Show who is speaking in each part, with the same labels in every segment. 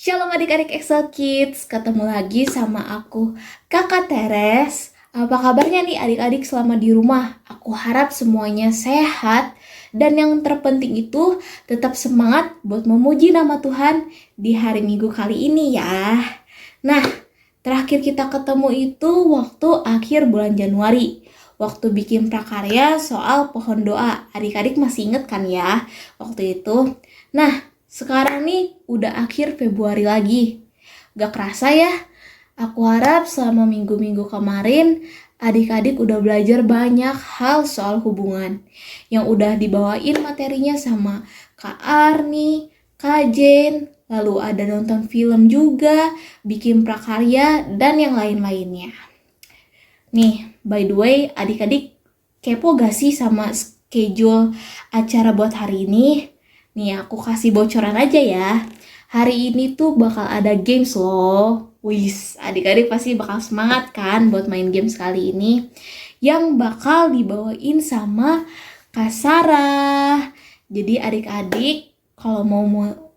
Speaker 1: Shalom adik-adik Excel Kids, ketemu lagi sama aku, Kakak Teres. Apa kabarnya nih adik-adik selama di rumah? Aku harap semuanya sehat dan yang terpenting itu tetap semangat buat memuji nama Tuhan di hari Minggu kali ini ya. Nah, terakhir kita ketemu itu waktu akhir bulan Januari. Waktu bikin prakarya soal pohon doa. Adik-adik masih inget kan ya waktu itu? Nah, sekarang nih udah akhir Februari lagi. Gak kerasa ya? Aku harap selama minggu-minggu kemarin adik-adik udah belajar banyak hal soal hubungan. Yang udah dibawain materinya sama Kak Arni, Kak Jen, lalu ada nonton film juga, bikin prakarya, dan yang lain-lainnya. Nih, by the way, adik-adik kepo gak sih sama schedule acara buat hari ini? Nih, aku kasih bocoran aja ya. Hari ini tuh bakal ada games loh. Wis, adik-adik pasti bakal semangat kan buat main games kali ini. Yang bakal dibawain sama Kak Sarah. Jadi adik-adik kalau mau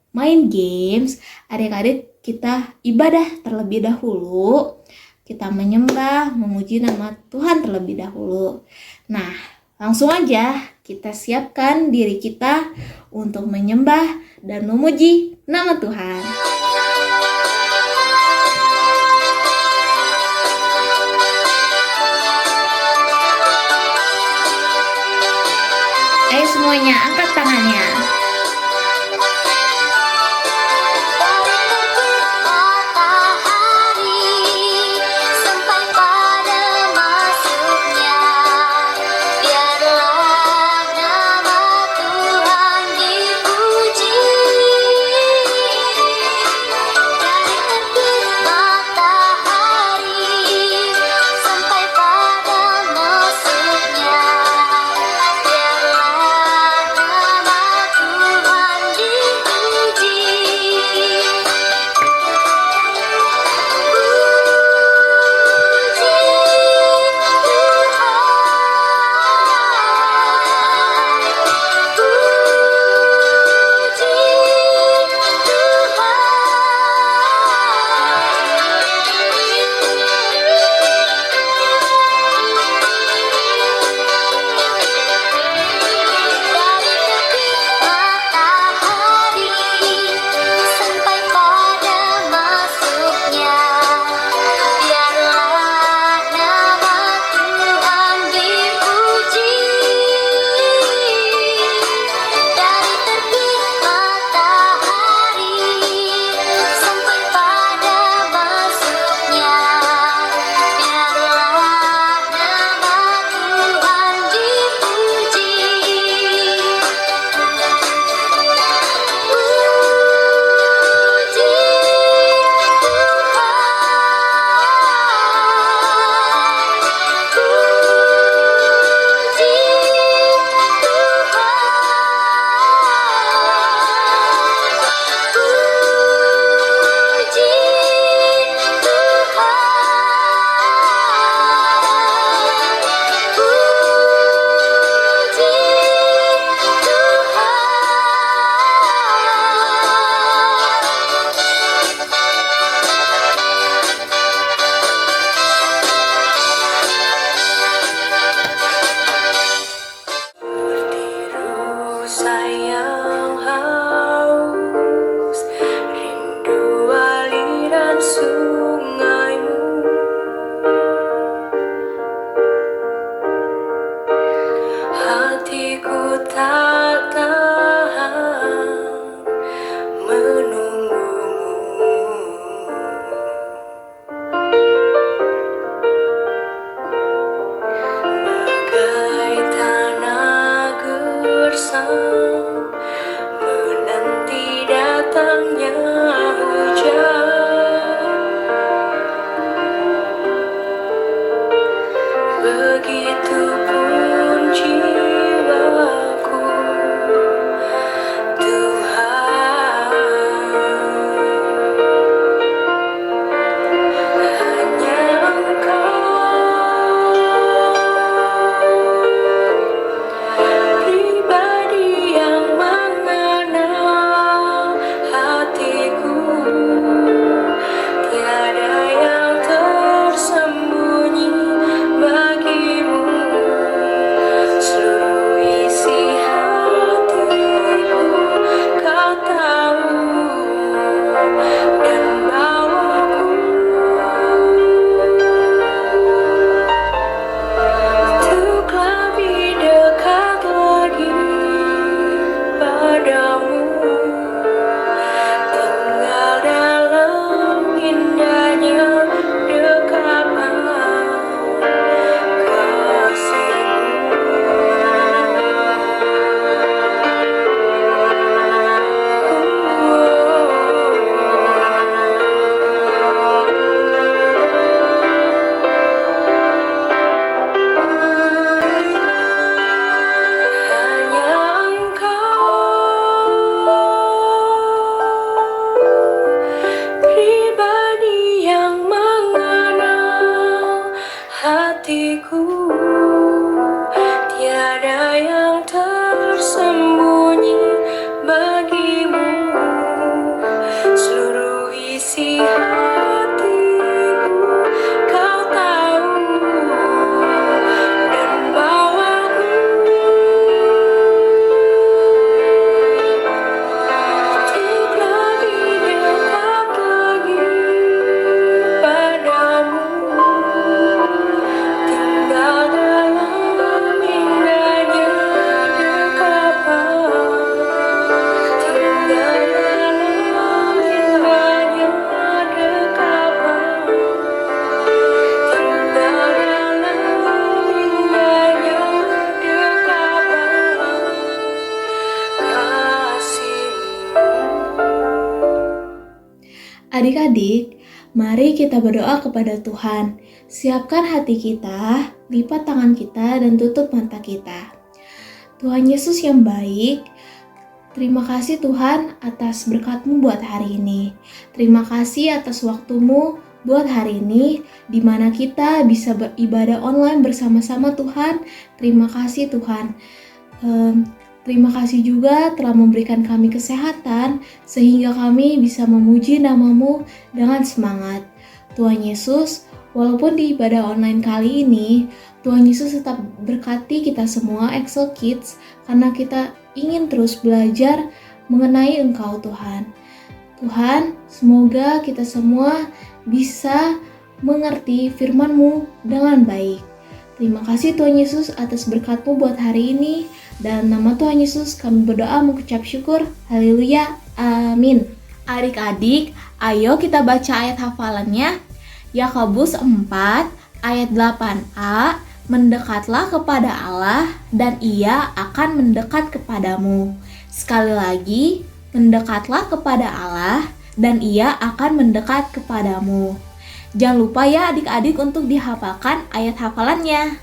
Speaker 1: main games, adik-adik kita ibadah terlebih dahulu. Kita menyembah, memuji nama Tuhan terlebih dahulu. Nah, langsung aja kita siapkan diri kita untuk menyembah dan memuji nama Tuhan. Ayo semuanya angkat tangannya.
Speaker 2: Pribadi
Speaker 1: Adik-adik, mari kita berdoa kepada Tuhan. Siapkan hati kita, lipat tangan kita, dan tutup mata kita. Tuhan Yesus yang baik, terima kasih Tuhan atas berkat-Mu buat hari ini. Terima kasih atas waktu-Mu buat hari ini, di mana kita bisa beribadah online bersama-sama Tuhan. Terima kasih Tuhan. Terima kasih juga telah memberikan kami kesehatan, sehingga kami bisa memuji nama-Mu dengan semangat. Tuhan Yesus, walaupun di ibadah online kali ini, Tuhan Yesus tetap berkati kita semua Excel Kids, karena kita ingin terus belajar mengenai Engkau Tuhan. Tuhan, semoga kita semua bisa mengerti firman-Mu dengan baik. Terima kasih Tuhan Yesus atas berkat-Mu buat hari ini. Dalam nama Tuhan Yesus kami berdoa mengucap syukur. Haleluya. Amin. Adik-adik, ayo kita baca ayat hafalannya. Yakobus 4 ayat 8a. Mendekatlah kepada Allah dan Ia akan mendekat kepadamu. Sekali lagi, mendekatlah kepada Allah dan Ia akan mendekat kepadamu. Jangan lupa ya adik-adik untuk dihafalkan ayat hafalannya.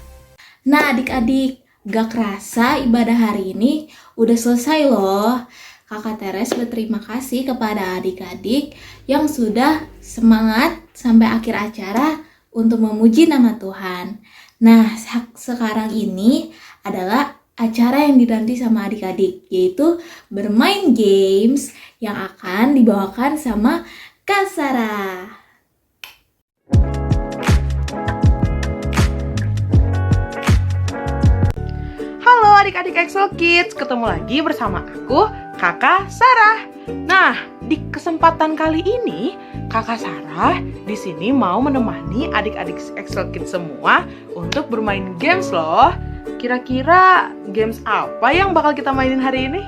Speaker 1: Nah adik-adik, gak kerasa ibadah hari ini udah selesai loh. Kakak Teres berterima kasih kepada adik-adik yang sudah semangat sampai akhir acara untuk memuji nama Tuhan. Nah, sekarang ini adalah acara yang dinanti sama adik-adik, yaitu bermain games yang akan dibawakan sama Kak Sarah.
Speaker 2: Halo adik-adik Excel Kids, ketemu lagi bersama aku, Kakak Sarah. Nah, di kesempatan kali ini, Kakak Sarah di sini mau menemani adik-adik Excel Kids semua untuk bermain games loh. Kira-kira games apa yang bakal kita mainin hari ini?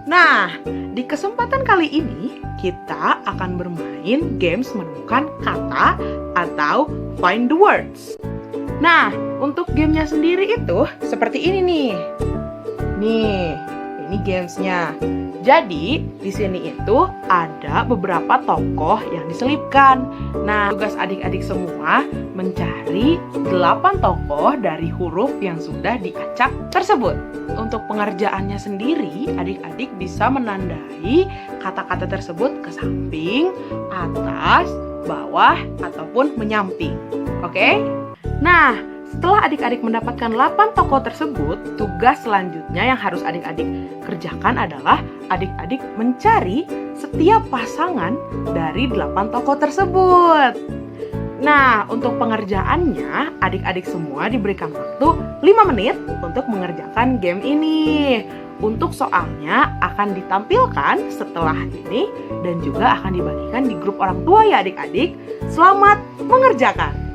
Speaker 2: Nah, di kesempatan kali ini, kita akan bermain games menemukan kata atau find the words. Nah, untuk gamenya sendiri itu seperti ini nih. Nih, ini gamesnya. Jadi, di sini itu ada beberapa tokoh yang diselipkan. Nah, tugas adik-adik semua mencari 8 tokoh dari huruf yang sudah diacak tersebut. Untuk pengerjaannya sendiri, adik-adik bisa menandai kata-kata tersebut ke samping, atas, bawah, ataupun menyamping. Oke? Nah, setelah adik-adik mendapatkan 8 tokoh tersebut, tugas selanjutnya yang harus adik-adik kerjakan adalah adik-adik mencari setiap pasangan dari 8 tokoh tersebut. Nah, untuk pengerjaannya, adik-adik semua diberikan waktu 5 menit untuk mengerjakan game ini. Untuk soalnya akan ditampilkan setelah ini dan juga akan dibagikan di grup orang tua ya adik-adik. Selamat mengerjakan!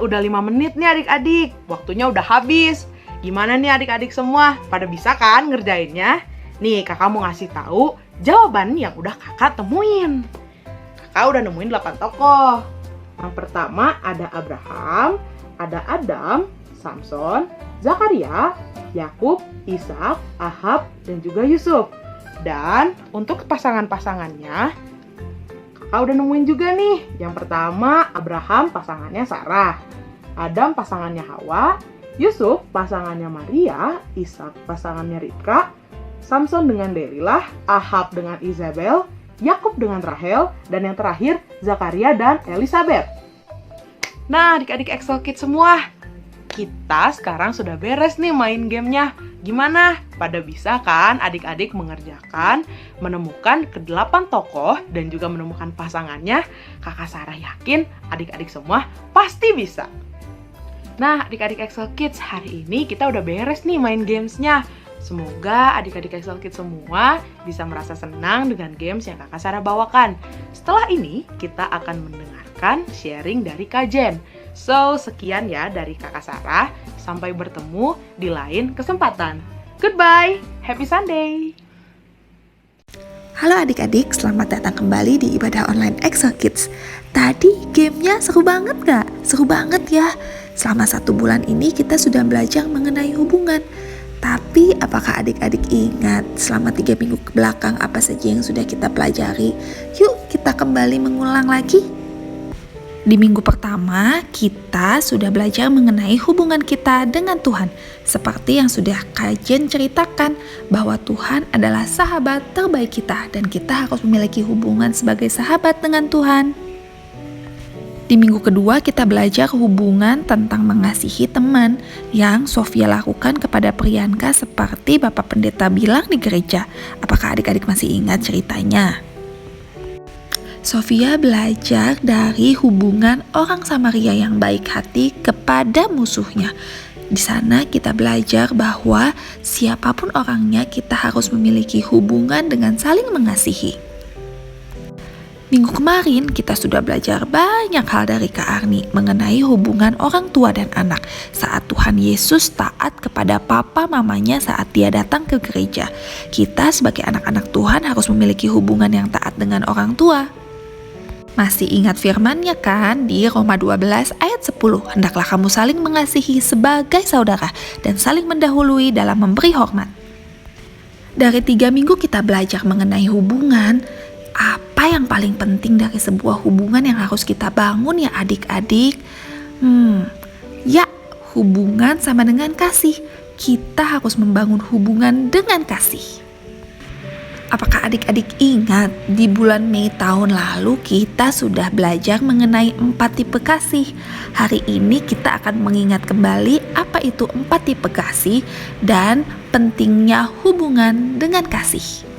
Speaker 2: udah 5 menit nih adik-adik. Waktunya udah habis. Gimana nih adik-adik semua? Pada bisa kan ngerjainnya? Nih kakak mau ngasih tahu jawaban yang udah kakak temuin. Kakak udah nemuin 8 tokoh. Yang pertama ada Abraham, ada Adam, Samson, Zakaria, Yakub, Ishak, Ahab, dan juga Yusuf. Dan untuk pasangan-pasangannya, kakak udah nemuin juga nih. Yang pertama Abraham pasangannya Sarah, Adam pasangannya Hawa, Yusuf pasangannya Maria, Ishak pasangannya Ribka, Samson dengan Delilah, Ahab dengan Isabel, Yakub dengan Rahel, dan yang terakhir Zakaria dan Elizabeth. Nah adik-adik Excel Kids semua, kita sekarang sudah beres nih main gamenya. Gimana? Pada bisa kan adik-adik mengerjakan, menemukan ke-8 tokoh dan juga menemukan pasangannya? Kakak Sarah yakin adik-adik semua pasti bisa. Nah adik-adik Excel Kids, hari ini kita udah beres nih main gamesnya. Semoga adik-adik Excel Kids semua bisa merasa senang dengan games yang kakak Sarah bawakan. Setelah ini kita akan mendengarkan sharing dari Kak Jen. So, sekian ya dari kakak Sarah. Sampai bertemu di lain kesempatan. Goodbye, happy Sunday.
Speaker 3: Halo adik-adik, selamat datang kembali di ibadah online Excel Kids. Tadi gamenya seru banget gak? Seru banget ya. Selama 1 bulan ini kita sudah belajar mengenai hubungan. Tapi apakah adik-adik ingat selama 3 minggu ke belakang apa saja yang sudah kita pelajari? Yuk kita kembali mengulang lagi. Di minggu pertama, kita sudah belajar mengenai hubungan kita dengan Tuhan. Seperti yang sudah Kak Jen ceritakan, bahwa Tuhan adalah sahabat terbaik kita dan kita harus memiliki hubungan sebagai sahabat dengan Tuhan. Di minggu kedua, kita belajar hubungan tentang mengasihi teman yang Sofia lakukan kepada Priyanka seperti Bapak Pendeta bilang di gereja. Apakah adik-adik masih ingat ceritanya? Sofia belajar dari hubungan orang Samaria yang baik hati kepada musuhnya. Di sana kita belajar bahwa siapapun orangnya kita harus memiliki hubungan dengan saling mengasihi. Minggu kemarin kita sudah belajar banyak hal dari Kak Arni mengenai hubungan orang tua dan anak saat Tuhan Yesus taat kepada papa mamanya saat dia datang ke gereja. Kita sebagai anak-anak Tuhan harus memiliki hubungan yang taat dengan orang tua. Masih ingat firman-Nya kan di Roma 12 ayat 10, hendaklah kamu saling mengasihi sebagai saudara dan saling mendahului dalam memberi hormat. Dari 3 minggu kita belajar mengenai hubungan. Apa yang paling penting dari sebuah hubungan yang harus kita bangun ya adik-adik? Ya, hubungan sama dengan kasih. Kita harus membangun hubungan dengan kasih. Apakah adik-adik ingat di bulan Mei tahun lalu kita sudah belajar mengenai 4 tipe kasih. Hari ini kita akan mengingat kembali apa itu 4 tipe kasih dan pentingnya hubungan dengan kasih.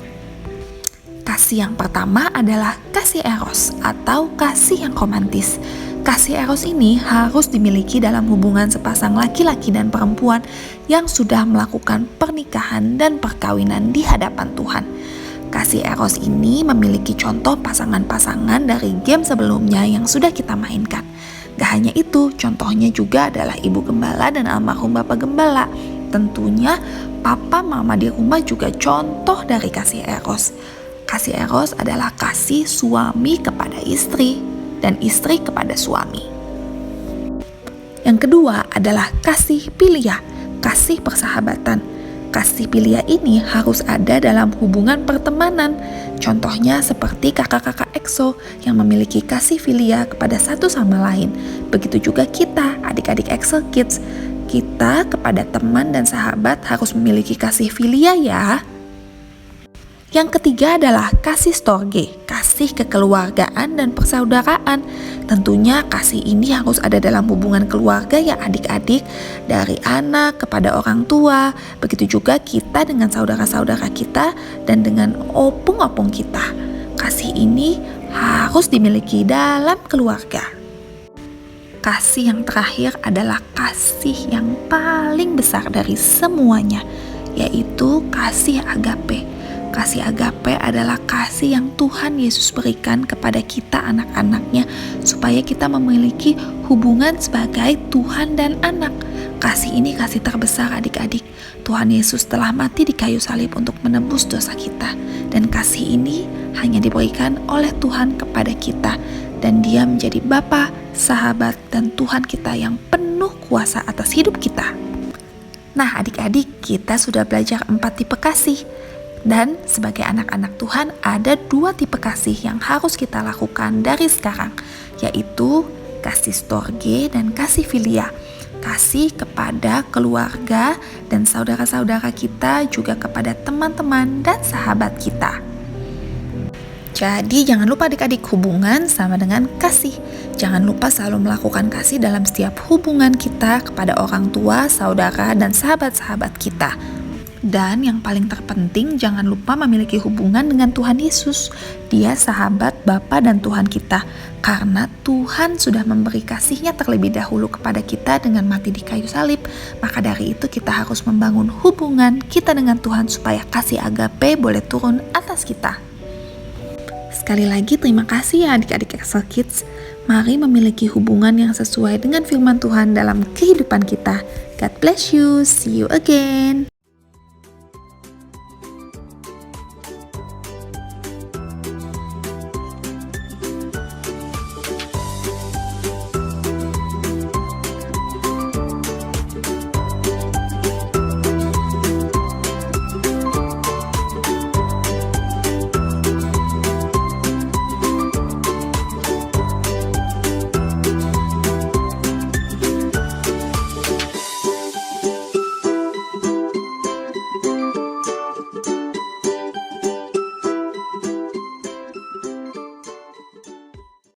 Speaker 3: Kasih yang pertama adalah kasih eros atau kasih yang romantis. Kasih eros ini harus dimiliki dalam hubungan sepasang laki-laki dan perempuan yang sudah melakukan pernikahan dan perkawinan di hadapan Tuhan. Kasih eros ini memiliki contoh pasangan-pasangan dari game sebelumnya yang sudah kita mainkan. Gak hanya itu, contohnya juga adalah Ibu Gembala dan almarhum Bapak Gembala. Tentunya papa mama di rumah juga contoh dari kasih eros. Kasih eros adalah kasih suami kepada istri dan istri kepada suami. Yang kedua adalah kasih filia, kasih persahabatan. Kasih filia ini harus ada dalam hubungan pertemanan. Contohnya seperti kakak-kakak EXO yang memiliki kasih filia kepada satu sama lain. Begitu juga kita, adik-adik Excel Kids. Kita kepada teman dan sahabat harus memiliki kasih filia ya. Yang ketiga adalah kasih storge, kasih kekeluargaan dan persaudaraan. Tentunya kasih ini harus ada dalam hubungan keluarga ya adik-adik, dari anak kepada orang tua, begitu juga kita dengan saudara-saudara kita dan dengan opung-opung kita. Kasih ini harus dimiliki dalam keluarga. Kasih yang terakhir adalah kasih yang paling besar dari semuanya, yaitu kasih agape. Kasih agape adalah kasih yang Tuhan Yesus berikan kepada kita anak-anaknya supaya kita memiliki hubungan sebagai Tuhan dan anak. Kasih ini kasih terbesar adik-adik. Tuhan Yesus telah mati di kayu salib untuk menebus dosa kita. Dan kasih ini hanya diberikan oleh Tuhan kepada kita. Dan Dia menjadi Bapa, sahabat, dan Tuhan kita yang penuh kuasa atas hidup kita. Nah adik-adik, kita sudah belajar 4 tipe kasih. Dan sebagai anak-anak Tuhan ada 2 tipe kasih yang harus kita lakukan dari sekarang, yaitu kasih storge dan kasih filia. Kasih kepada keluarga dan saudara-saudara kita, juga kepada teman-teman dan sahabat kita. Jadi jangan lupa adik-adik, hubungan sama dengan kasih. Jangan lupa selalu melakukan kasih dalam setiap hubungan kita kepada orang tua, saudara, dan sahabat-sahabat kita. Dan yang paling terpenting, jangan lupa memiliki hubungan dengan Tuhan Yesus. Dia sahabat, Bapa, dan Tuhan kita. Karena Tuhan sudah memberi kasih-Nya terlebih dahulu kepada kita dengan mati di kayu salib. Maka dari itu kita harus membangun hubungan kita dengan Tuhan supaya kasih agape boleh turun atas kita. Sekali lagi terima kasih ya adik-adik Excel Kids. Mari memiliki hubungan yang sesuai dengan firman Tuhan dalam kehidupan kita. God bless you. See you again.